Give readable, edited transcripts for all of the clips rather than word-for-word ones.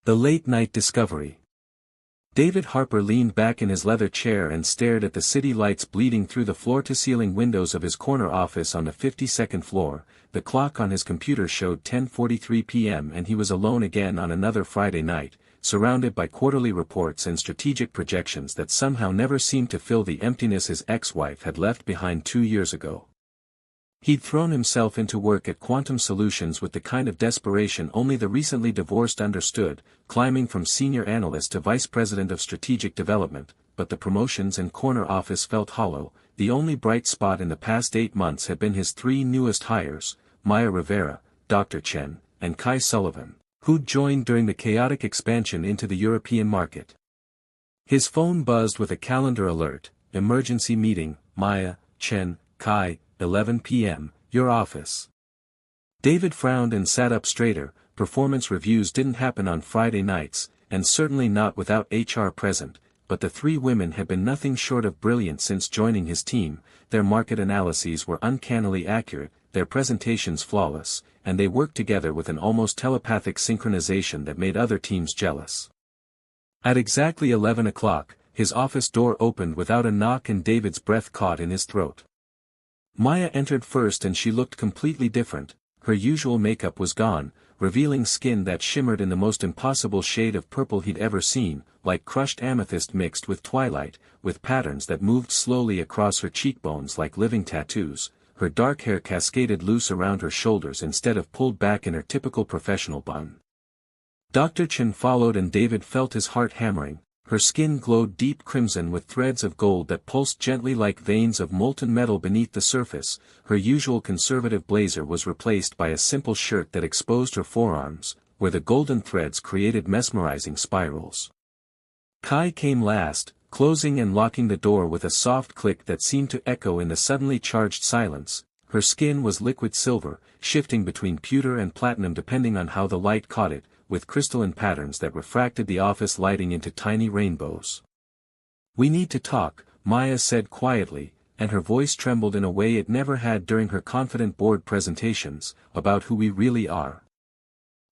The late-night discovery. David Harper leaned back in his leather chair and stared at the city lights bleeding through the floor-to-ceiling windows of his corner office on the 52nd floor. The clock on his computer showed 10:43 p.m. and he was alone again on another Friday night, surrounded by quarterly reports and strategic projections that somehow never seemed to fill the emptiness his ex-wife had left behind 2 years ago. He'd thrown himself into work at Quantum Solutions with the kind of desperation only the recently divorced understood, climbing from senior analyst to vice president of strategic development, but the promotions and corner office felt hollow. The only bright spot in the past 8 months had been his 3 newest hires, Maya Rivera, Dr. Chen, and Kai Sullivan, who'd joined during the chaotic expansion into the European market. His phone buzzed with a calendar alert: emergency meeting, Maya, Chen, Kai, 11 p.m., your office. David frowned and sat up straighter. Performance reviews didn't happen on Friday nights, and certainly not without HR present, but the 3 women had been nothing short of brilliant since joining his team. Their market analyses were uncannily accurate, their presentations flawless, and they worked together with an almost telepathic synchronization that made other teams jealous. At exactly 11 o'clock, his office door opened without a knock and David's breath caught in his throat. Maya entered first and she looked completely different. Her usual makeup was gone, revealing skin that shimmered in the most impossible shade of purple he'd ever seen, like crushed amethyst mixed with twilight, with patterns that moved slowly across her cheekbones like living tattoos. Her dark hair cascaded loose around her shoulders instead of pulled back in her typical professional bun. Dr. Chen followed and David felt his heart hammering. Her skin glowed deep crimson with threads of gold that pulsed gently like veins of molten metal beneath the surface. Her usual conservative blazer was replaced by a simple shirt that exposed her forearms, where the golden threads created mesmerizing spirals. Kai came last, closing and locking the door with a soft click that seemed to echo in the suddenly charged silence. Her skin was liquid silver, shifting between pewter and platinum depending on how the light caught it, with crystalline patterns that refracted the office lighting into tiny rainbows. "We need to talk," Maya said quietly, and her voice trembled in a way it never had during her confident board presentations, "about who we really are."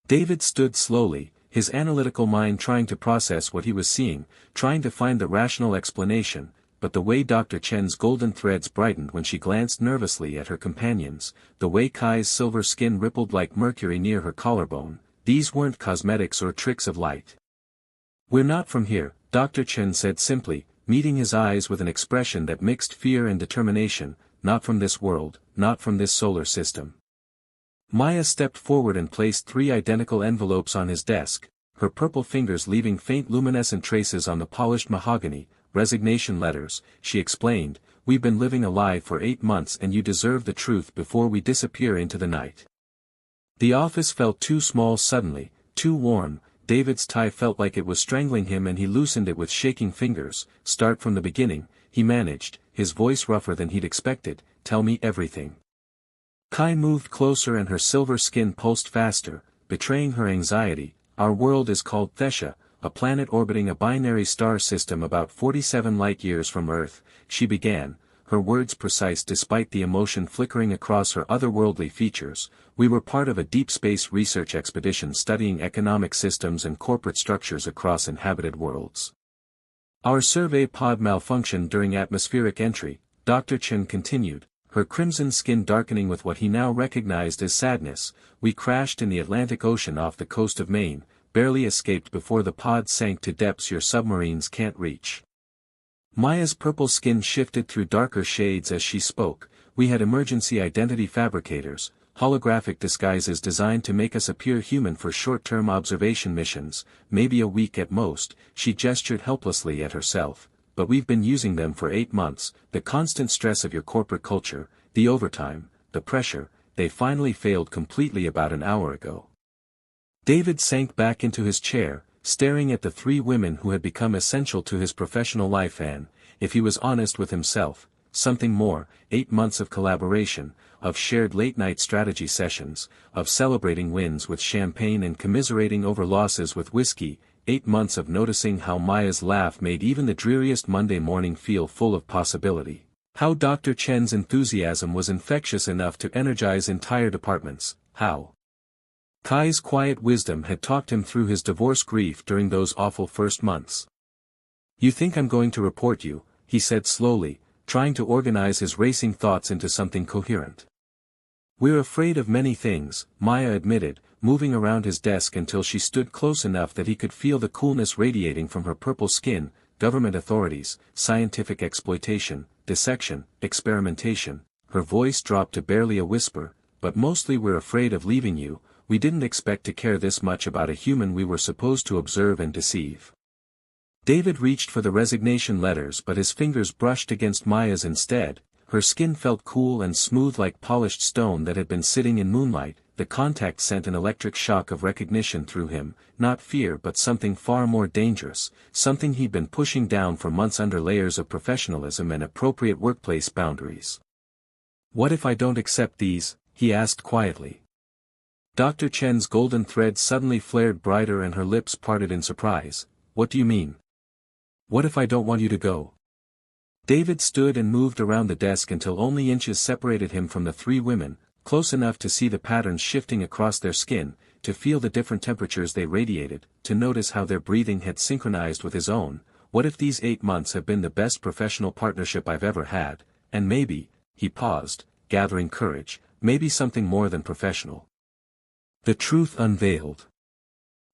David stood slowly, his analytical mind trying to process what he was seeing, trying to find the rational explanation, but the way Dr. Chen's golden threads brightened when she glanced nervously at her companions, the way Kai's silver skin rippled like mercury near her collarbone, these weren't cosmetics or tricks of light. "We're not from here," Dr. Chen said simply, meeting his eyes with an expression that mixed fear and determination. "Not from this world, not from this solar system." Maya stepped forward and placed 3 identical envelopes on his desk, her purple fingers leaving faint luminescent traces on the polished mahogany. "Resignation letters," she explained. "We've been living a lie for 8 months and you deserve the truth before we disappear into the night." The office felt too small suddenly, too warm. David's tie felt like it was strangling him and he loosened it with shaking fingers. "Start from the beginning," he managed, his voice rougher than he'd expected. "Tell me everything." Kai moved closer and her silver skin pulsed faster, betraying her anxiety. "Our world is called Thesha, a planet orbiting a binary star system about 47 light-years from Earth," she began, her words precise despite the emotion flickering across her otherworldly features. "We were part of a deep space research expedition studying economic systems and corporate structures across inhabited worlds. Our survey pod malfunctioned during atmospheric entry," Dr. Chen continued, her crimson skin darkening with what he now recognized as sadness. "We crashed in the Atlantic Ocean off the coast of Maine, barely escaped before the pod sank to depths your submarines can't reach." Maya's purple skin shifted through darker shades as she spoke. "We had emergency identity fabricators, holographic disguises designed to make us appear human for short-term observation missions, maybe a week at most." She gestured helplessly at herself. "But we've been using them for 8 months, the constant stress of your corporate culture, the overtime, the pressure, they finally failed completely about an hour ago." David sank back into his chair, staring at the 3 women who had become essential to his professional life and, if he was honest with himself, something more. 8 months of collaboration, of shared late-night strategy sessions, of celebrating wins with champagne and commiserating over losses with whiskey. 8 months of noticing how Maya's laugh made even the dreariest Monday morning feel full of possibility. How Dr. Chen's enthusiasm was infectious enough to energize entire departments. How Kai's quiet wisdom had talked him through his divorce grief during those awful first months. "You think I'm going to report you," he said slowly, trying to organize his racing thoughts into something coherent. "We're afraid of many things," Maya admitted, moving around his desk until she stood close enough that he could feel the coolness radiating from her purple skin: government authorities, scientific exploitation, dissection, experimentation. Her voice dropped to barely a whisper, "But mostly we're afraid of leaving you. We didn't expect to care this much about a human we were supposed to observe and deceive." David reached for the resignation letters, but his fingers brushed against Maya's instead. Her skin felt cool and smooth like polished stone that had been sitting in moonlight. The contact sent an electric shock of recognition through him, not fear but something far more dangerous, something he'd been pushing down for months under layers of professionalism and appropriate workplace boundaries. "What if I don't accept these?" he asked quietly. Dr. Chen's golden thread suddenly flared brighter and her lips parted in surprise. "What do you mean? What if I don't want you to go?" David stood and moved around the desk until only inches separated him from the three women, close enough to see the patterns shifting across their skin, to feel the different temperatures they radiated, to notice how their breathing had synchronized with his own. "What if these 8 months have been the best professional partnership I've ever had, and maybe," he paused, gathering courage, "maybe something more than professional." The truth unveiled.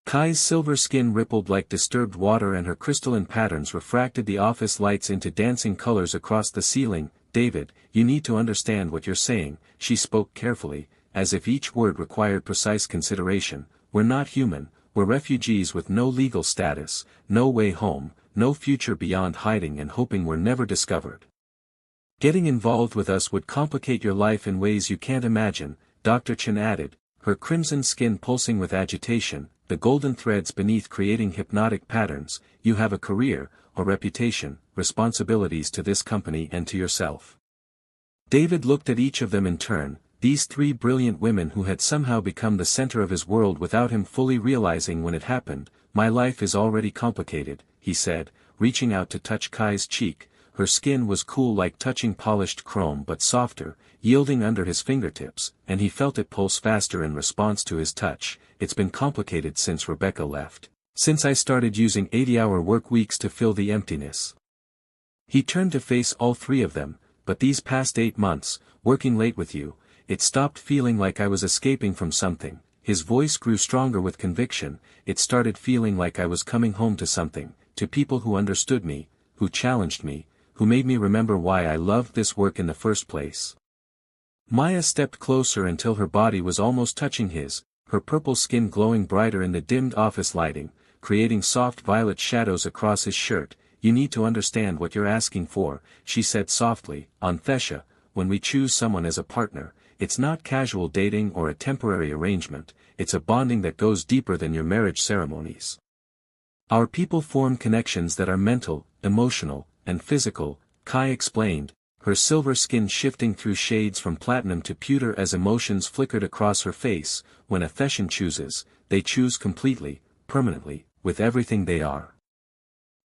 Kai's silver skin rippled like disturbed water and her crystalline patterns refracted the office lights into dancing colors across the ceiling. "David, you need to understand what you're saying," she spoke carefully, as if each word required precise consideration. "We're not human, we're refugees with no legal status, no way home, no future beyond hiding and hoping we're never discovered. Getting involved with us would complicate your life in ways you can't imagine," Dr. Chen added, her crimson skin pulsing with agitation, the golden threads beneath creating hypnotic patterns. "You have a career, a reputation, responsibilities to this company and to yourself." David looked at each of them in turn, these three brilliant women who had somehow become the center of his world without him fully realizing when it happened. "My life is already complicated," he said, reaching out to touch Kai's cheek. Her skin was cool like touching polished chrome but softer, yielding under his fingertips, and he felt it pulse faster in response to his touch. "It's been complicated since Rebecca left. Since I started using 80-hour work weeks to fill the emptiness." He turned to face all three of them. "But these past 8 months, working late with you, it stopped feeling like I was escaping from something." His voice grew stronger with conviction. "It started feeling like I was coming home to something, to people who understood me, who challenged me, who made me remember why I loved this work in the first place." Maya stepped closer until her body was almost touching his, her purple skin glowing brighter in the dimmed office lighting, creating soft violet shadows across his shirt. "You need to understand what you're asking for," she said softly. "On Thesha, when we choose someone as a partner, it's not casual dating or a temporary arrangement, it's a bonding that goes deeper than your marriage ceremonies. Our people form connections that are mental, emotional, and physical," Kai explained, her silver skin shifting through shades from platinum to pewter as emotions flickered across her face. "When a Theshan chooses, they choose completely, permanently, with everything they are."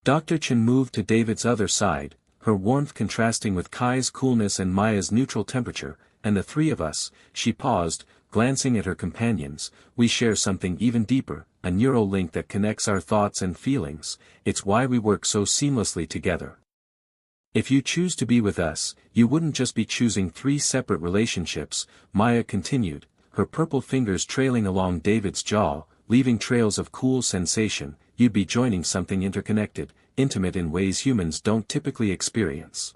Dr. Chen moved to David's other side, her warmth contrasting with Kai's coolness and Maya's neutral temperature. "And the three of us," she paused, glancing at her companions, "we share something even deeper, a neural link that connects our thoughts and feelings. It's why we work so seamlessly together. If you choose to be with us, you wouldn't just be choosing 3 separate relationships," Maya continued, her purple fingers trailing along David's jaw, leaving trails of cool sensation. "You'd be joining something interconnected, intimate in ways humans don't typically experience."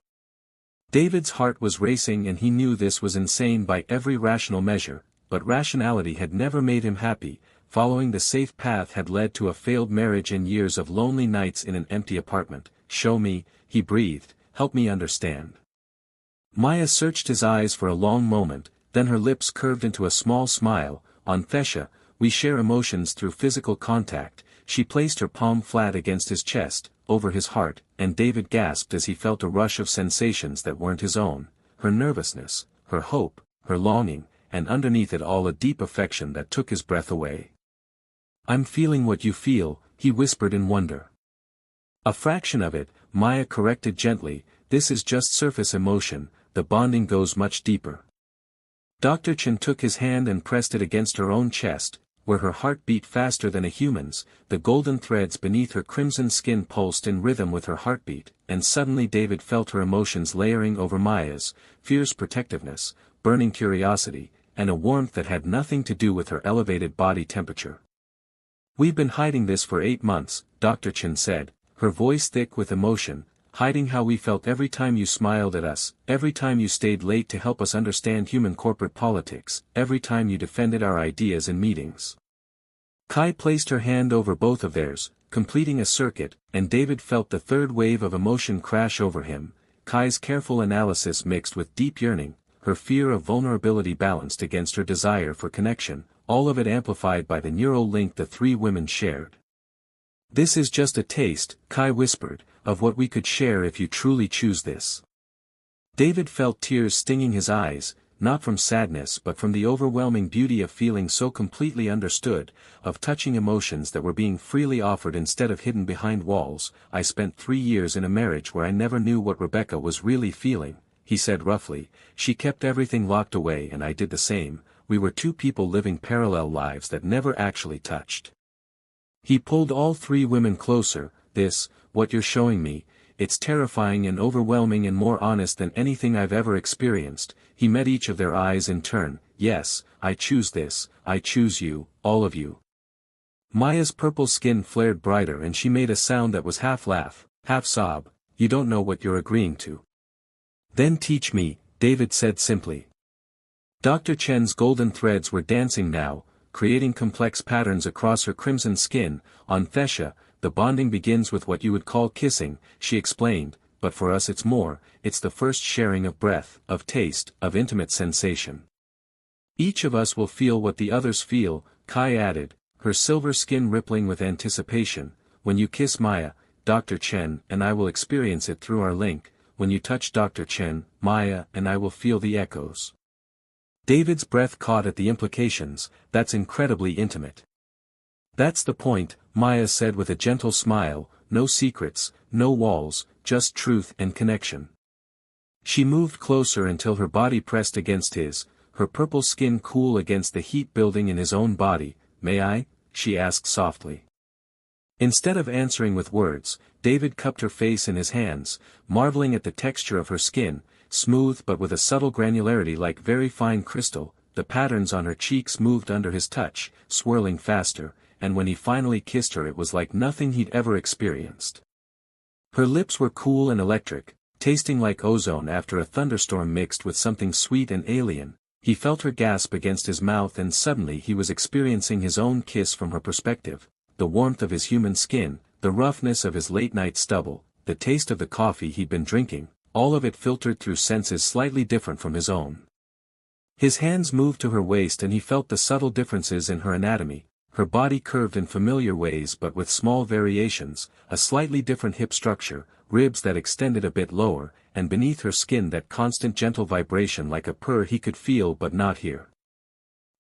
David's heart was racing and he knew this was insane by every rational measure, but rationality had never made him happy. Following the safe path had led to a failed marriage and years of lonely nights in an empty apartment. "Show me," he breathed, "help me understand." Maya searched his eyes for a long moment, then her lips curved into a small smile. "On Thesha, we share emotions through physical contact." She placed her palm flat against his chest, over his heart, and David gasped as he felt a rush of sensations that weren't his own. Her nervousness, her hope, her longing, and underneath it all a deep affection that took his breath away. "I'm feeling what you feel," he whispered in wonder. "A fraction of it," Maya corrected gently. "This is just surface emotion, the bonding goes much deeper." Dr. Chen took his hand and pressed it against her own chest. where her heart beat faster than a human's, the golden threads beneath her crimson skin pulsed in rhythm with her heartbeat, and suddenly David felt her emotions layering over Maya's, fierce protectiveness, burning curiosity, and a warmth that had nothing to do with her elevated body temperature. "We've been hiding this for 8 months, Dr. Chen said, her voice thick with emotion, hiding how we felt every time you smiled at us, every time you stayed late to help us understand human corporate politics, every time you defended our ideas in meetings." Kai placed her hand over both of theirs, completing a circuit, and David felt the third wave of emotion crash over him, Kai's careful analysis mixed with deep yearning, her fear of vulnerability balanced against her desire for connection, all of it amplified by the neural link the three women shared. "This is just a taste," Kai whispered, "of what we could share if you truly choose this." David felt tears stinging his eyes, not from sadness but from the overwhelming beauty of feeling so completely understood, of touching emotions that were being freely offered instead of hidden behind walls. "I spent 3 years in a marriage where I never knew what Rebecca was really feeling," he said roughly. "She kept everything locked away and I did the same. We were two people living parallel lives that never actually touched." He pulled all three women closer. What you're showing me, it's terrifying and overwhelming and more honest than anything I've ever experienced." He met each of their eyes in turn. "Yes, I choose this, I choose you, all of you." Maya's purple skin flared brighter and she made a sound that was half laugh, half sob. "You don't know what you're agreeing to." "Then teach me," David said simply. Dr. Chen's golden threads were dancing now, creating complex patterns across her crimson skin. "On Thesha, the bonding begins with what you would call kissing," she explained, "but for us it's more, it's the first sharing of breath, of taste, of intimate sensation. Each of us will feel what the others feel," Kai added, her silver skin rippling with anticipation. "When you kiss Maya, Dr. Chen and I will experience it through our link. When you touch Dr. Chen, Maya and I will feel the echoes." David's breath caught at the implications. "That's incredibly intimate." "That's the point," Maya said with a gentle smile, "no secrets, no walls, just truth and connection." She moved closer until her body pressed against his, her purple skin cool against the heat building in his own body. "May I?" she asked softly. Instead of answering with words, David cupped her face in his hands, marveling at the texture of her skin, smooth but with a subtle granularity like very fine crystal. The patterns on her cheeks moved under his touch, swirling faster, and when he finally kissed her it was like nothing he'd ever experienced. Her lips were cool and electric, tasting like ozone after a thunderstorm mixed with something sweet and alien. He felt her gasp against his mouth and suddenly he was experiencing his own kiss from her perspective, the warmth of his human skin, the roughness of his late-night stubble, the taste of the coffee he'd been drinking, all of it filtered through senses slightly different from his own. His hands moved to her waist and he felt the subtle differences in her anatomy. Her body curved in familiar ways but with small variations, a slightly different hip structure, ribs that extended a bit lower, and beneath her skin that constant gentle vibration like a purr he could feel but not hear.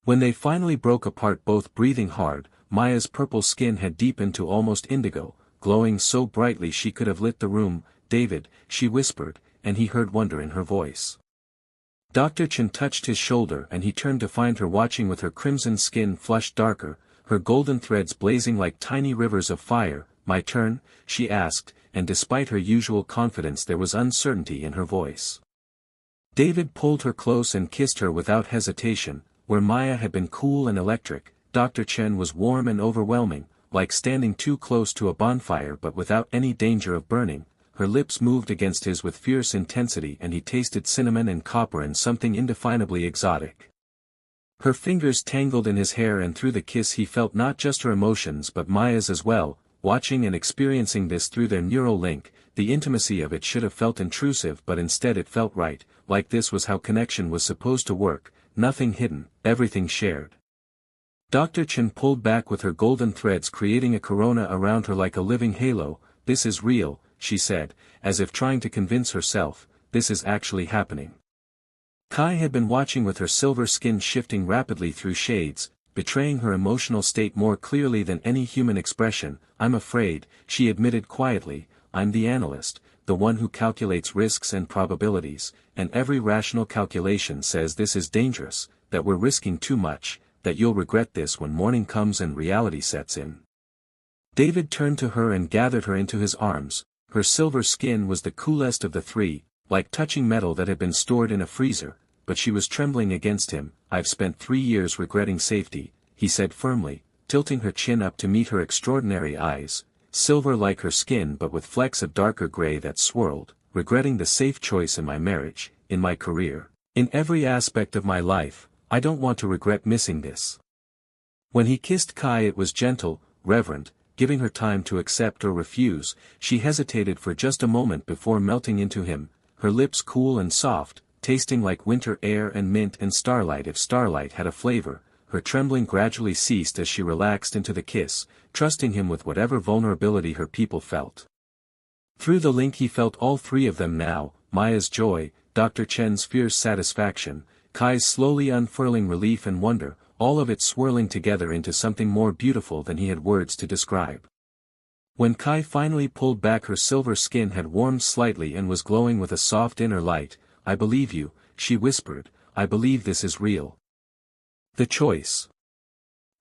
When they finally broke apart, both breathing hard, Maya's purple skin had deepened to almost indigo, glowing so brightly she could have lit the room. "David," she whispered, and he heard wonder in her voice. Dr. Chen touched his shoulder and he turned to find her watching with her crimson skin flushed darker, her golden threads blazing like tiny rivers of fire. "My turn?" she asked, and despite her usual confidence there was uncertainty in her voice. David pulled her close and kissed her without hesitation. Where Maya had been cool and electric, Dr. Chen was warm and overwhelming, like standing too close to a bonfire but without any danger of burning. Her lips moved against his with fierce intensity and he tasted cinnamon and copper and something indefinably exotic. Her fingers tangled in his hair and through the kiss he felt not just her emotions but Maya's as well, watching and experiencing this through their neural link. The intimacy of it should have felt intrusive but instead it felt right, like this was how connection was supposed to work, nothing hidden, everything shared. Dr. Chen pulled back with her golden threads creating a corona around her like a living halo. "This is real," she said, as if trying to convince herself, "this is actually happening." Kai had been watching with her silver skin shifting rapidly through shades, betraying her emotional state more clearly than any human expression. "I'm afraid," she admitted quietly, "I'm the analyst, the one who calculates risks and probabilities, and every rational calculation says this is dangerous, that we're risking too much, that you'll regret this when morning comes and reality sets in. David turned to her and gathered her into his arms. Her silver skin was the coolest of the three, like touching metal that had been stored in a freezer, but she was trembling against him. I've spent 3 years regretting safety, he said firmly, tilting her chin up to meet her extraordinary eyes, silver like her skin but with flecks of darker gray that swirled, regretting the safe choice in my marriage, in my career, in every aspect of my life. I don't want to regret missing this. When he kissed Kai, it was gentle, reverent, giving her time to accept or refuse. She hesitated for just a moment before melting into him, her lips cool and soft, tasting like winter air and mint and starlight if starlight had a flavor. Her trembling gradually ceased as she relaxed into the kiss, trusting him with whatever vulnerability her people felt. Through the link he felt all three of them now, Maya's joy, Dr. Chen's fierce satisfaction, Kai's slowly unfurling relief and wonder, all of it swirling together into something more beautiful than he had words to describe. When Kai finally pulled back, her silver skin had warmed slightly and was glowing with a soft inner light. I believe you, she whispered, I believe this is real. The choice.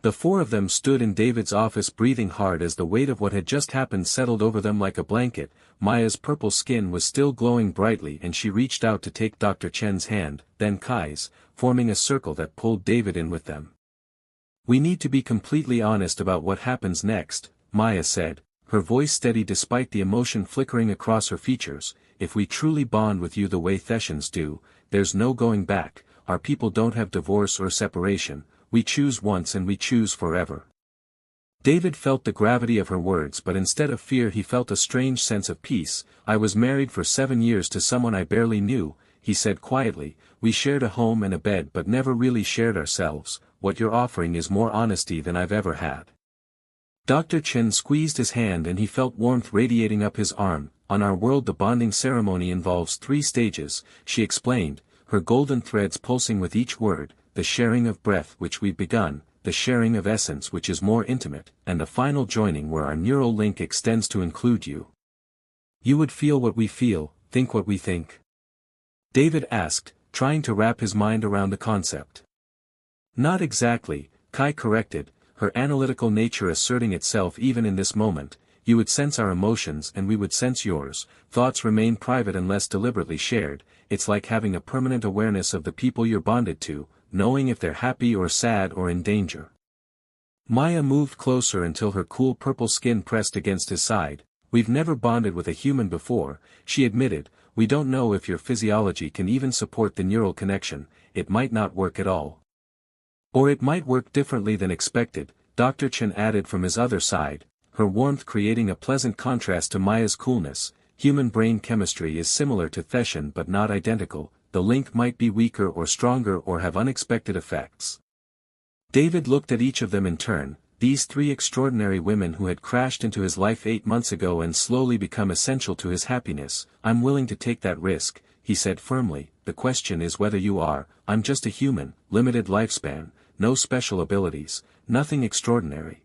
The four of them stood in David's office breathing hard as the weight of what had just happened settled over them like a blanket. Maya's purple skin was still glowing brightly and she reached out to take Dr. Chen's hand, then Kai's, forming a circle that pulled David in with them. We need to be completely honest about what happens next, Maya said, her voice steady despite the emotion flickering across her features. If we truly bond with you the way Thessians do, there's no going back. Our people don't have divorce or separation. We choose once and we choose forever. David felt the gravity of her words, but instead of fear he felt a strange sense of peace. I was married for 7 years to someone I barely knew, he said quietly. We shared a home and a bed but never really shared ourselves. What you're offering is more honesty than I've ever had. Dr. Chen squeezed his hand and he felt warmth radiating up his arm. On our world the bonding ceremony involves 3 stages, she explained, her golden threads pulsing with each word. The sharing of breath which we've begun, the sharing of essence which is more intimate, and the final joining where our neural link extends to include you. You would feel what we feel, think what we think? David asked, trying to wrap his mind around the concept. Not exactly, Kai corrected, her analytical nature asserting itself even in this moment. You would sense our emotions and we would sense yours. Thoughts remain private unless deliberately shared. It's like having a permanent awareness of the people you're bonded to, knowing if they're happy or sad or in danger. Maya moved closer until her cool purple skin pressed against his side. We've never bonded with a human before, she admitted. We don't know if your physiology can even support the neural connection. It might not work at all. Or it might work differently than expected, Dr. Chen added from his other side, her warmth creating a pleasant contrast to Maya's coolness. Human brain chemistry is similar to Thessian but not identical. The link might be weaker or stronger or have unexpected effects. David looked at each of them in turn, these 3 extraordinary women who had crashed into his life 8 months ago and slowly become essential to his happiness. I'm willing to take that risk, he said firmly. The question is whether you are. I'm just a human, limited lifespan, no special abilities, nothing extraordinary.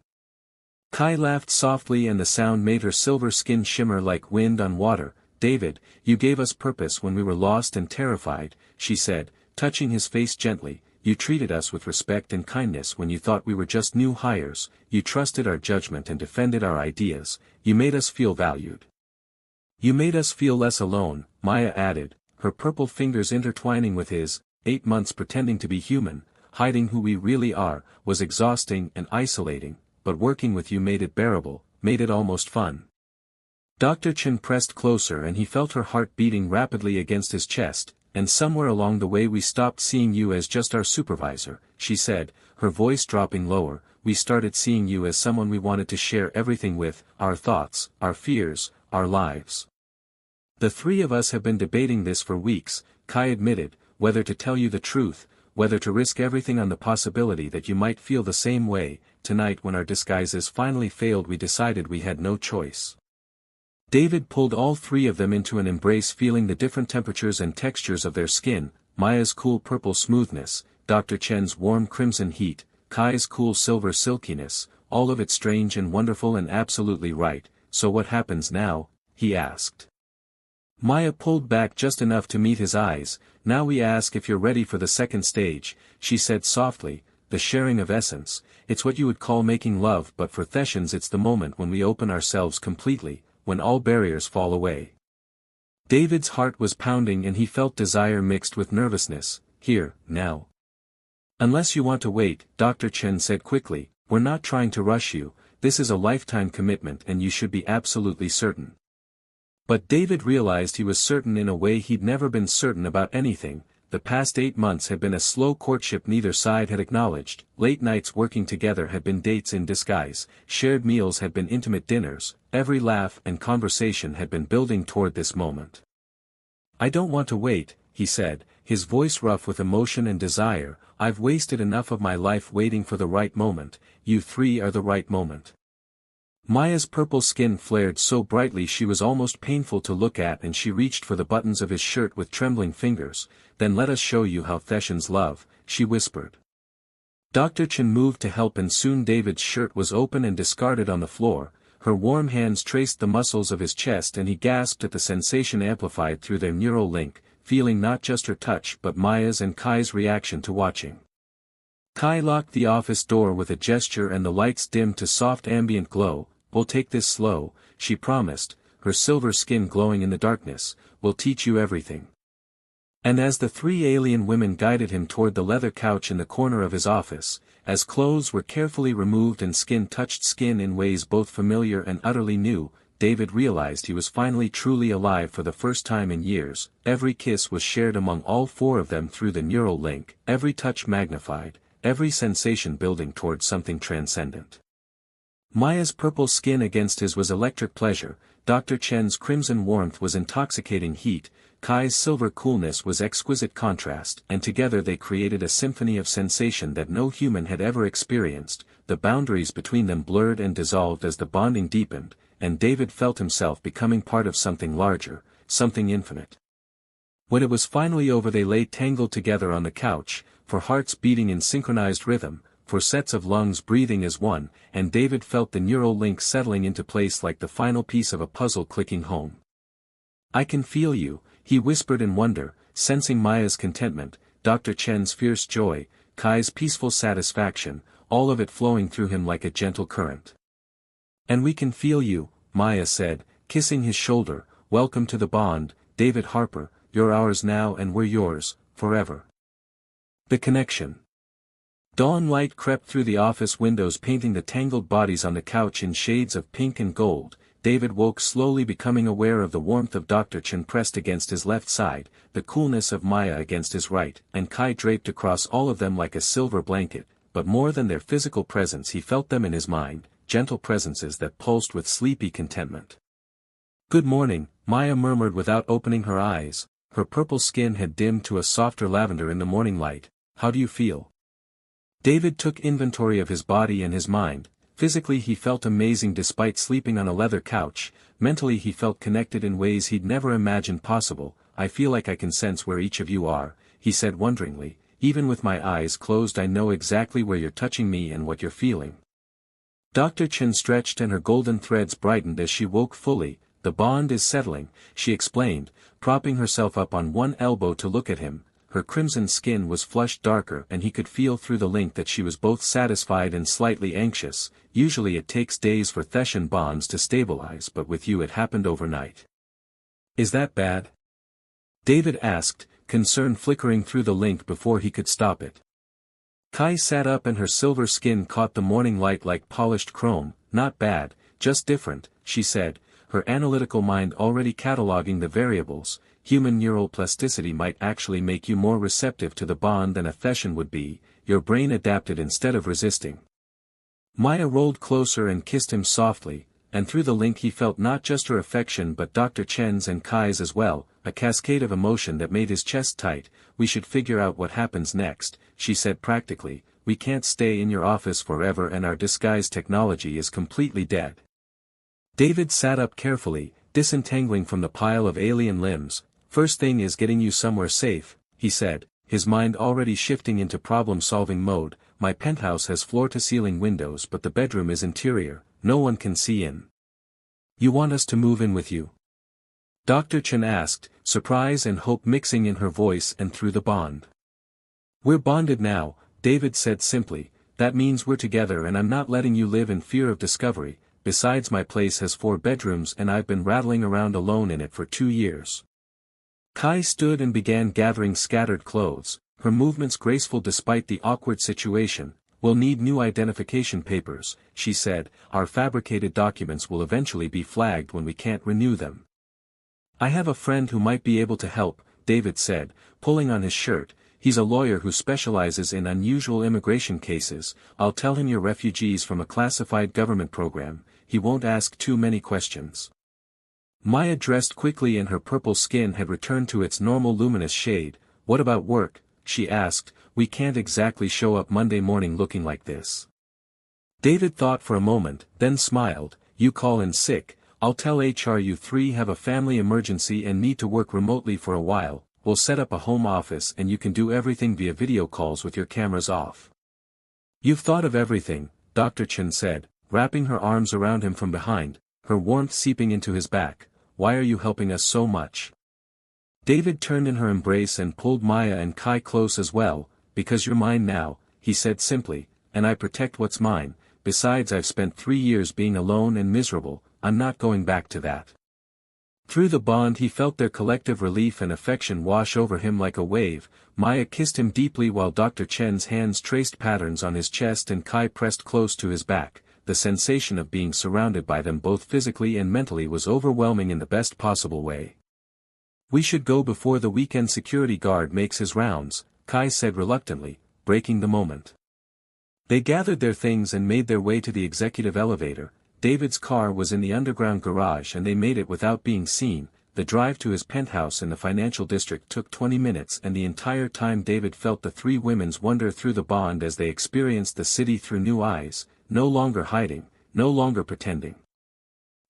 Kai laughed softly and the sound made her silver skin shimmer like wind on water. David, you gave us purpose when we were lost and terrified, she said, touching his face gently. You treated us with respect and kindness when you thought we were just new hires. You trusted our judgment and defended our ideas. You made us feel valued. You made us feel less alone, Maya added, her purple fingers intertwining with his. 8 months pretending to be human, hiding who we really are, was exhausting and isolating, but working with you made it bearable, made it almost fun. Dr. Chen pressed closer and he felt her heart beating rapidly against his chest. And somewhere along the way we stopped seeing you as just our supervisor, she said, her voice dropping lower. We started seeing you as someone we wanted to share everything with, our thoughts, our fears, our lives. The 3 of us have been debating this for weeks, Kai admitted, whether to tell you the truth, whether to risk everything on the possibility that you might feel the same way. Tonight when our disguises finally failed we decided we had no choice. David pulled all 3 of them into an embrace, feeling the different temperatures and textures of their skin, Maya's cool purple smoothness, Dr. Chen's warm crimson heat, Kai's cool silver silkiness, all of it strange and wonderful and absolutely right. So what happens now? He asked. Maya pulled back just enough to meet his eyes. Now we ask if you're ready for the second stage, she said softly. the sharing of essence, it's what you would call making love, but for Thessians it's the moment when we open ourselves completely, when all barriers fall away. David's heart was pounding and he felt desire mixed with nervousness. Here, now. Unless you want to wait, Dr. Chen said quickly, we're not trying to rush you, this is a lifetime commitment and you should be absolutely certain. But David realized he was certain in a way he'd never been certain about anything. The past 8 months had been a slow courtship neither side had acknowledged, late nights working together had been dates in disguise, shared meals had been intimate dinners, every laugh and conversation had been building toward this moment. I don't want to wait, he said, his voice rough with emotion and desire, I've wasted enough of my life waiting for the right moment, you three are the right moment. Maya's purple skin flared so brightly she was almost painful to look at and she reached for the buttons of his shirt with trembling fingers, then let us show you how Thessians love, she whispered. Dr. Chen moved to help and soon David's shirt was open and discarded on the floor, her warm hands traced the muscles of his chest and he gasped at the sensation amplified through their neural link, feeling not just her touch but Maya's and Kai's reaction to watching. Kai locked the office door with a gesture and the lights dimmed to soft ambient glow. We'll take this slow, she promised, her silver skin glowing in the darkness, we'll teach you everything. And as the 3 alien women guided him toward the leather couch in the corner of his office, as clothes were carefully removed and skin touched skin in ways both familiar and utterly new, David realized he was finally truly alive for the first time in years. Every kiss was shared among all 4 of them through the neural link, every touch magnified, every sensation building toward something transcendent. Maya's purple skin against his was electric pleasure, Dr. Chen's crimson warmth was intoxicating heat, Kai's silver coolness was exquisite contrast, and together they created a symphony of sensation that no human had ever experienced. The boundaries between them blurred and dissolved as the bonding deepened, and David felt himself becoming part of something larger, something infinite. When it was finally over they lay tangled together on the couch, for hearts beating in synchronized rhythm, for sets of lungs breathing as one, and David felt the neural link settling into place like the final piece of a puzzle clicking home. I can feel you, he whispered in wonder, sensing Maya's contentment, Dr. Chen's fierce joy, Kai's peaceful satisfaction, all of it flowing through him like a gentle current. And we can feel you, Maya said, kissing his shoulder, welcome to the bond, David Harper, you're ours now and we're yours, forever. The connection. Dawn light crept through the office windows painting the tangled bodies on the couch in shades of pink and gold. David woke slowly becoming aware of the warmth of Dr. Chen pressed against his left side, the coolness of Maya against his right, and Kai draped across all of them like a silver blanket, but more than their physical presence he felt them in his mind, gentle presences that pulsed with sleepy contentment. Good morning, Maya murmured without opening her eyes, her purple skin had dimmed to a softer lavender in the morning light. How do you feel? David took inventory of his body and his mind. Physically he felt amazing despite sleeping on a leather couch, mentally he felt connected in ways he'd never imagined possible. I feel like I can sense where each of you are, he said wonderingly, even with my eyes closed I know exactly where you're touching me and what you're feeling. Dr. Chen stretched and her golden threads brightened as she woke fully. The bond is settling, she explained, propping herself up on one elbow to look at him. Her crimson skin was flushed darker and he could feel through the link that she was both satisfied and slightly anxious. Usually it takes days for Thessian bonds to stabilize but with you it happened overnight. Is that bad? David asked, concern flickering through the link before he could stop it. Kai sat up and her silver skin caught the morning light like polished chrome. Not bad, just different, she said, her analytical mind already cataloging the variables. Human neural plasticity might actually make you more receptive to the bond than a Thessian would be, your brain adapted instead of resisting. Maya rolled closer and kissed him softly, and through the link he felt not just her affection but Dr. Chen's and Kai's as well, a cascade of emotion that made his chest tight. We should figure out what happens next, she said practically, we can't stay in your office forever and our disguise technology is completely dead. David sat up carefully, disentangling from the pile of alien limbs. First thing is getting you somewhere safe, he said, his mind already shifting into problem-solving mode. My penthouse has floor-to-ceiling windows but the bedroom is interior, no one can see in. You want us to move in with you? Dr. Chen asked, surprise and hope mixing in her voice and through the bond. We're bonded now, David said simply, that means we're together and I'm not letting you live in fear of discovery. Besides, my place has 4 bedrooms and I've been rattling around alone in it for 2 years. Kai stood and began gathering scattered clothes, her movements graceful despite the awkward situation. We'll need new identification papers, she said, our fabricated documents will eventually be flagged when we can't renew them. I have a friend who might be able to help, David said, pulling on his shirt. He's a lawyer who specializes in unusual immigration cases. I'll tell him you're refugees from a classified government program. He won't ask too many questions. Maya dressed quickly and her purple skin had returned to its normal luminous shade. What about work? She asked. We can't exactly show up Monday morning looking like this. David thought for a moment, then smiled. You call in sick, I'll tell HR you 3 have a family emergency and need to work remotely for a while. We'll set up a home office and you can do everything via video calls with your cameras off. You've thought of everything, Dr. Chen said, wrapping her arms around him from behind, her warmth seeping into his back. Why are you helping us so much? David turned in her embrace and pulled Maya and Kai close as well. Because you're mine now, he said simply, and I protect what's mine. Besides, I've spent 3 years being alone and miserable. I'm not going back to that. Through the bond he felt their collective relief and affection wash over him like a wave. Maya kissed him deeply while Dr. Chen's hands traced patterns on his chest and Kai pressed close to his back. The sensation of being surrounded by them both physically and mentally was overwhelming in the best possible way. We should go before the weekend security guard makes his rounds, Kai said reluctantly, breaking the moment. They gathered their things and made their way to the executive elevator. David's car was in the underground garage and they made it without being seen. The drive to his penthouse in the financial district took 20 minutes and the entire time David felt the 3 women's wonder through the bond as they experienced the city through new eyes, no longer hiding, no longer pretending.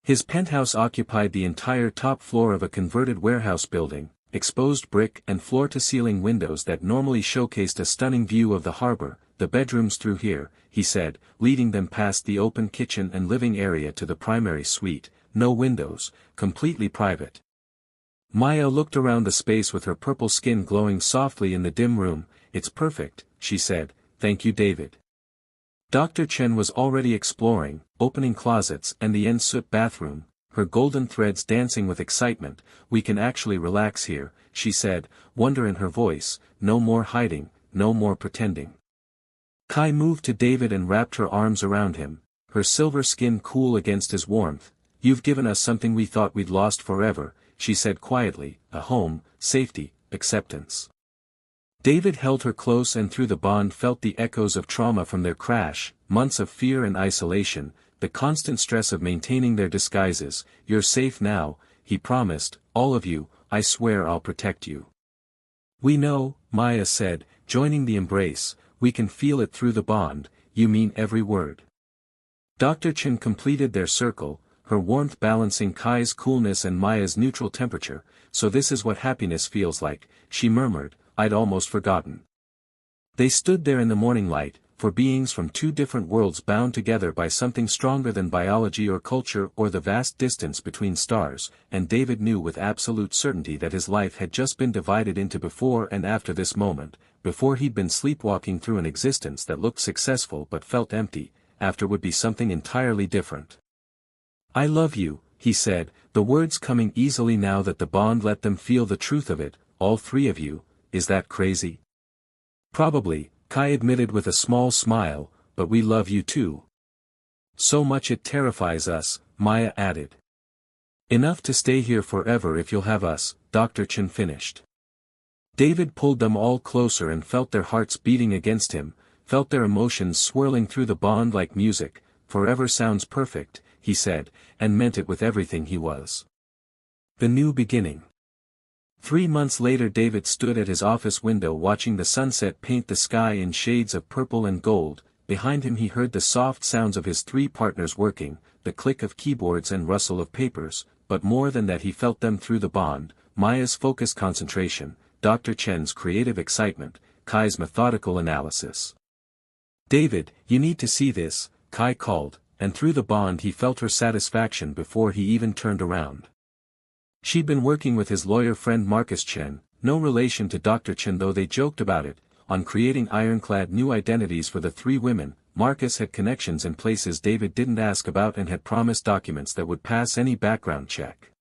His penthouse occupied the entire top floor of a converted warehouse building, exposed brick and floor-to-ceiling windows that normally showcased a stunning view of the harbor. The bedrooms through here, he said, leading them past the open kitchen and living area to the primary suite. No windows, completely private. Maya looked around the space with her purple skin glowing softly in the dim room. It's perfect, she said, thank you David. Dr. Chen was already exploring, opening closets and the en-suite bathroom, her golden threads dancing with excitement. We can actually relax here, she said, wonder in her voice. No more hiding, no more pretending. Kai moved to David and wrapped her arms around him, her silver skin cool against his warmth. You've given us something we thought we'd lost forever, she said quietly, a home, safety, acceptance. David held her close and through the bond felt the echoes of trauma from their crash, months of fear and isolation, the constant stress of maintaining their disguises. You're safe now, he promised, all of you, I swear I'll protect you. We know, Maya said, joining the embrace. We can feel it through the bond. You mean every word. Dr. Chen completed their circle, her warmth balancing Kai's coolness and Maya's neutral temperature. So this is what happiness feels like, she murmured, I'd almost forgotten. They stood there in the morning light, for beings from 2 different worlds bound together by something stronger than biology or culture or the vast distance between stars, and David knew with absolute certainty that his life had just been divided into before and after this moment. Before he'd been sleepwalking through an existence that looked successful but felt empty, after would be something entirely different. I love you, he said, the words coming easily now that the bond let them feel the truth of it. All 3 of you, is that crazy? Probably, Kai admitted with a small smile, but we love you too. So much it terrifies us, Maya added. Enough to stay here forever if you'll have us, Dr. Chen finished. David pulled them all closer and felt their hearts beating against him, felt their emotions swirling through the bond like music. Forever sounds perfect, he said, and meant it with everything he was. The new beginning. 3 months later David stood at his office window watching the sunset paint the sky in shades of purple and gold. Behind him he heard the soft sounds of his 3 partners working, the click of keyboards and rustle of papers, but more than that he felt them through the bond, Maya's focused concentration, Dr. Chen's creative excitement, Kai's methodical analysis. David, you need to see this, Kai called, and through the bond he felt her satisfaction before he even turned around. She'd been working with his lawyer friend Marcus Chen, no relation to Dr. Chen though they joked about it, on creating ironclad new identities for the three women. Marcus had connections in places David didn't ask about and had promised documents that would pass any background check.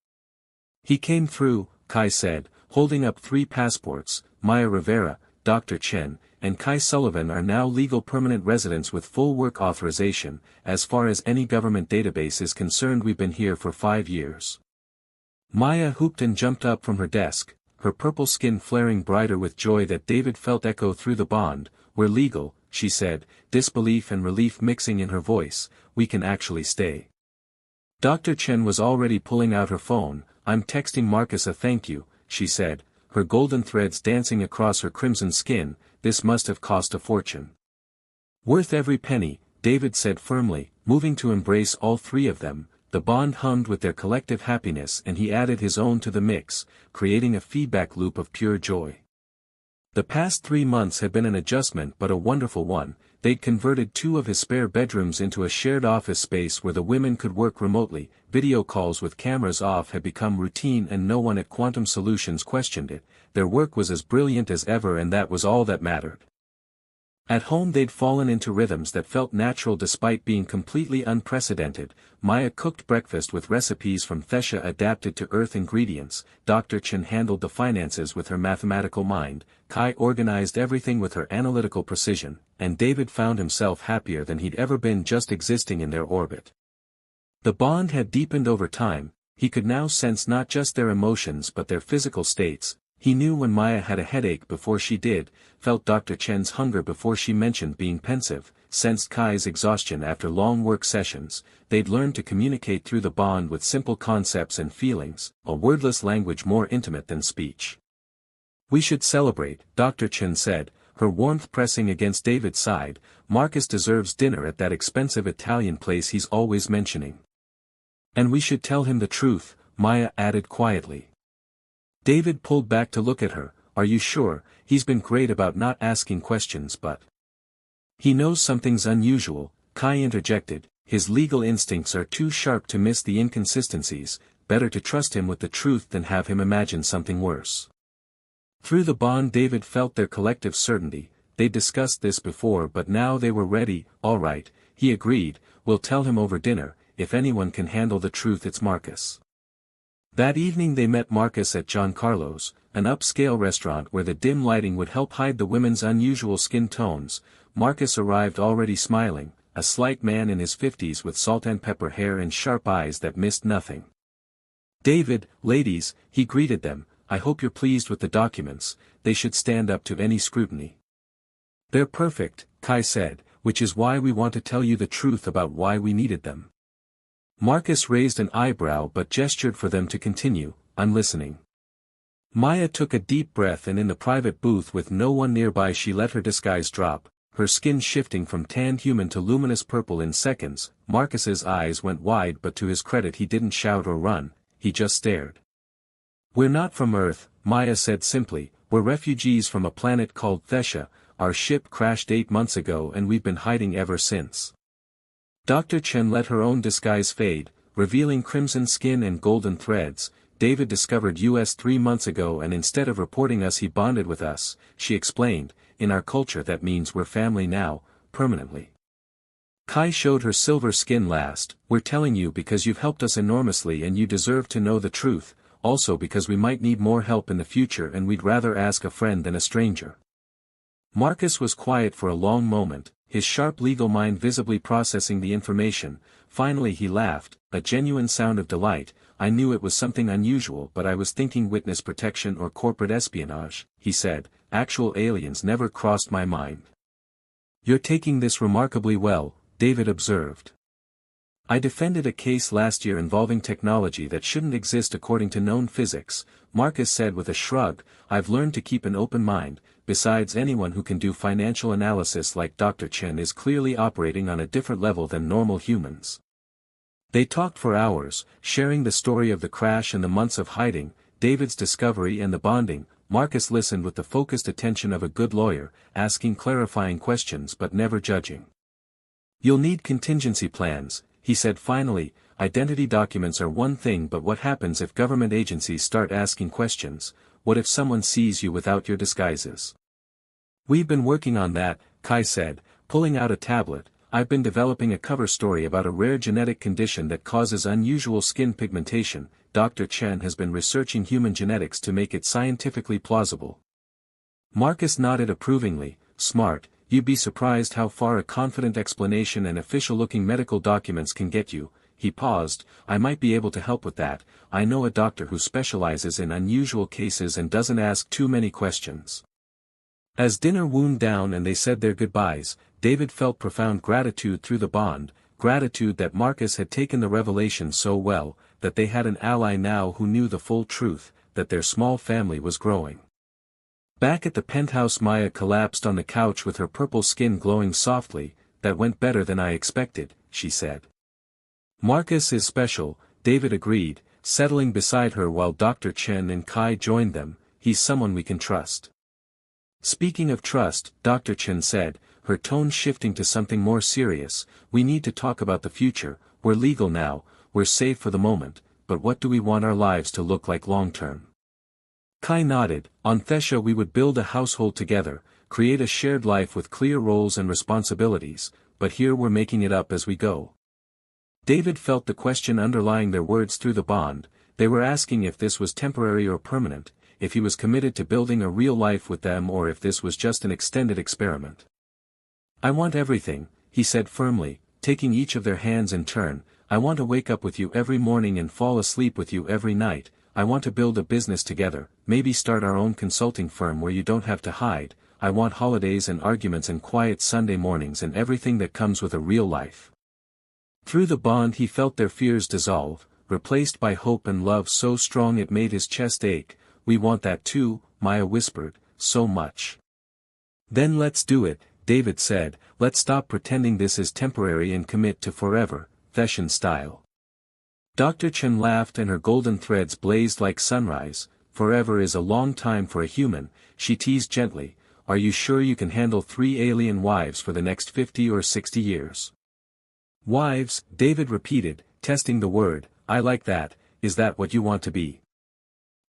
He came through, Kai said, holding up 3 passports. Maya Rivera, Dr. Chen, and Kai Sullivan are now legal permanent residents with full work authorization. As far as any government database is concerned, we've been here for 5 years. Maya whooped and jumped up from her desk, her purple skin flaring brighter with joy that David felt echo through the bond. We're legal, she said, disbelief and relief mixing in her voice. We can actually stay. Dr. Chen was already pulling out her phone. I'm texting Marcus a thank you, she said, her golden threads dancing across her crimson skin. This must have cost a fortune. Worth every penny, David said firmly, moving to embrace all 3 of them. The bond hummed with their collective happiness and he added his own to the mix, creating a feedback loop of pure joy. The past 3 months had been an adjustment but a wonderful one. They'd converted 2 of his spare bedrooms into a shared office space where the women could work remotely. Video calls with cameras off had become routine and no one at Quantum Solutions questioned it. Their work was as brilliant as ever and that was all that mattered. At home they'd fallen into rhythms that felt natural despite being completely unprecedented. Maya cooked breakfast with recipes from Thesha adapted to Earth ingredients, Dr. Chen handled the finances with her mathematical mind, Kai organized everything with her analytical precision, and David found himself happier than he'd ever been just existing in their orbit. The bond had deepened over time. He could now sense not just their emotions but their physical states. He knew when Maya had a headache before she did, felt Dr. Chen's hunger before she mentioned being pensive, sensed Kai's exhaustion after long work sessions. They'd learned to communicate through the bond with simple concepts and feelings, a wordless language more intimate than speech. We should celebrate, Dr. Chen said, her warmth pressing against David's side. Marcus deserves dinner at that expensive Italian place he's always mentioning. And we should tell him the truth, Maya added quietly. David pulled back to look at her. Are you sure? He's been great about not asking questions but he knows something's unusual, Kai interjected. His legal instincts are too sharp to miss the inconsistencies. Better to trust him with the truth than have him imagine something worse. Through the bond David felt their collective certainty. They'd discussed this before but now they were ready. All right, he agreed, we'll tell him over dinner. If anyone can handle the truth it's Marcus. That evening they met Marcus at Giancarlo's, an upscale restaurant where the dim lighting would help hide the women's unusual skin tones. Marcus arrived already smiling, a slight man in his 50s with salt and pepper hair and sharp eyes that missed nothing. David, ladies, he greeted them, I hope you're pleased with the documents. They should stand up to any scrutiny. They're perfect, Kai said, which is why we want to tell you the truth about why we needed them. Marcus raised an eyebrow but gestured for them to continue. I'm listening. Maya took a deep breath and in the private booth with no one nearby she let her disguise drop, her skin shifting from tanned human to luminous purple in seconds. Marcus's eyes went wide but to his credit he didn't shout or run, he just stared. We're not from Earth, Maya said simply, we're refugees from a planet called Thesha. Our ship crashed 8 months ago and we've been hiding ever since. Dr. Chen let her own disguise fade, revealing crimson skin and golden threads. David discovered us 3 months ago and instead of reporting us he bonded with us, she explained. In our culture that means we're family now, permanently. Kai showed her silver skin last. We're telling you because you've helped us enormously and you deserve to know the truth, also because we might need more help in the future and we'd rather ask a friend than a stranger. Marcus was quiet for a long moment, his sharp legal mind visibly processing the information. Finally he laughed, a genuine sound of delight. I knew it was something unusual but I was thinking witness protection or corporate espionage, he said. Actual aliens never crossed my mind. You're taking this remarkably well, David observed. I defended a case last year involving technology that shouldn't exist according to known physics, Marcus said with a shrug. I've learned to keep an open mind. Besides, anyone who can do financial analysis like Dr. Chen is clearly operating on a different level than normal humans. They talked for hours, sharing the story of the crash and the months of hiding, David's discovery and the bonding. Marcus listened with the focused attention of a good lawyer, asking clarifying questions but never judging. You'll need contingency plans, he said finally. Identity documents are one thing but what happens if government agencies start asking questions? What if someone sees you without your disguises? We've been working on that, Kai said, pulling out a tablet. I've been developing a cover story about a rare genetic condition that causes unusual skin pigmentation. Dr. Chen has been researching human genetics to make it scientifically plausible. Marcus nodded approvingly. Smart. You'd be surprised how far a confident explanation and official-looking medical documents can get you. He paused. I might be able to help with that. I know a doctor who specializes in unusual cases and doesn't ask too many questions. As dinner wound down and they said their goodbyes, David felt profound gratitude through the bond, gratitude that Marcus had taken the revelation so well, that they had an ally now who knew the full truth, that their small family was growing. Back at the penthouse, Maya collapsed on the couch with her purple skin glowing softly. That went better than I expected, she said. Marcus is special, David agreed, settling beside her while Dr. Chen and Kai joined them. He's someone we can trust. Speaking of trust, Dr. Chen said, her tone shifting to something more serious, we need to talk about the future. We're legal now, we're safe for the moment, but what do we want our lives to look like long-term? Kai nodded. On Thesha we would build a household together, create a shared life with clear roles and responsibilities, but here we're making it up as we go. David felt the question underlying their words through the bond. They were asking if this was temporary or permanent, if he was committed to building a real life with them or if this was just an extended experiment. I want everything, he said firmly, taking each of their hands in turn. I want to wake up with you every morning and fall asleep with you every night. I want to build a business together, maybe start our own consulting firm where you don't have to hide. I want holidays and arguments and quiet Sunday mornings and everything that comes with a real life. Through the bond he felt their fears dissolve, replaced by hope and love so strong it made his chest ache. We want that too, Maya whispered, so much. Then let's do it, David said, let's stop pretending this is temporary and commit to forever, Theshan style. Dr. Chen laughed and her golden threads blazed like sunrise. Forever is a long time for a human, she teased gently. Are you sure you can handle 3 alien wives for the next 50 or 60 years? Wives, David repeated, testing the word. I like that. Is that what you want to be?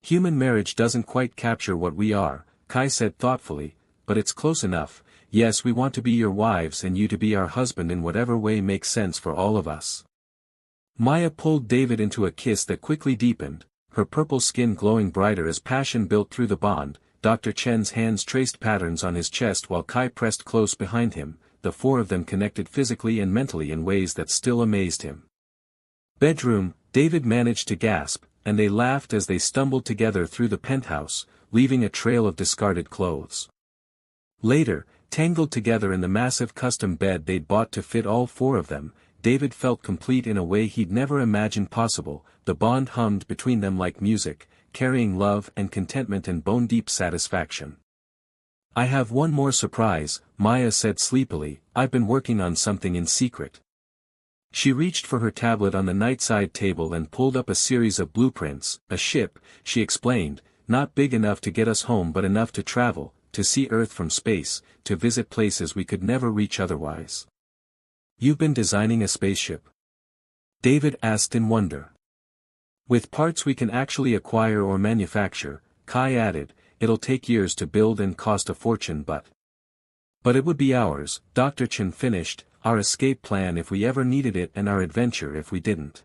Human marriage doesn't quite capture what we are, Kai said thoughtfully, but it's close enough. Yes, we want to be your wives and you to be our husband in whatever way makes sense for all of us. Maya pulled David into a kiss that quickly deepened, her purple skin glowing brighter as passion built through the bond. Dr. Chen's hands traced patterns on his chest while Kai pressed close behind him. The four of them connected physically and mentally in ways that still amazed him. Bedroom, David managed to gasp, and they laughed as they stumbled together through the penthouse, leaving a trail of discarded clothes. Later, tangled together in the massive custom bed they'd bought to fit all four of them, David felt complete in a way he'd never imagined possible. The bond hummed between them like music, carrying love and contentment and bone-deep satisfaction. I have one more surprise, Maya said sleepily. I've been working on something in secret. She reached for her tablet on the nightside table and pulled up a series of blueprints. A ship, she explained, not big enough to get us home but enough to travel, to see Earth from space, to visit places we could never reach otherwise. You've been designing a spaceship? David asked in wonder. With parts we can actually acquire or manufacture, Kai added. It'll take years to build and cost a fortune but it would be ours, Dr. Chen finished, our escape plan if we ever needed it and our adventure if we didn't.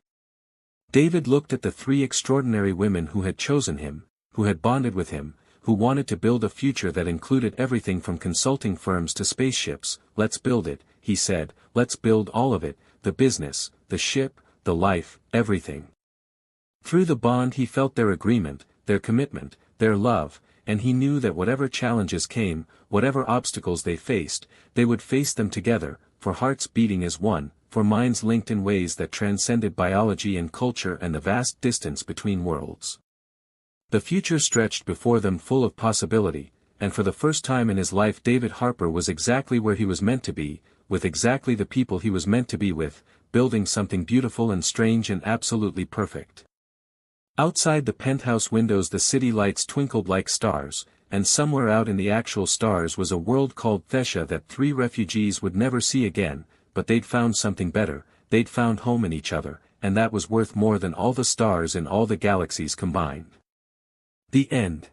David looked at the three extraordinary women who had chosen him, who had bonded with him, who wanted to build a future that included everything from consulting firms to spaceships. Let's build it, he said, let's build all of it, the business, the ship, the life, everything. Through the bond he felt their agreement, their commitment, their love, and he knew that whatever challenges came, whatever obstacles they faced, they would face them together, for hearts beating as one, for minds linked in ways that transcended biology and culture and the vast distance between worlds. The future stretched before them full of possibility, and for the first time in his life David Harper was exactly where he was meant to be, with exactly the people he was meant to be with, building something beautiful and strange and absolutely perfect. Outside the penthouse windows the city lights twinkled like stars, and somewhere out in the actual stars was a world called Thesha that three refugees would never see again, but they'd found something better, they'd found home in each other, and that was worth more than all the stars in all the galaxies combined. The end.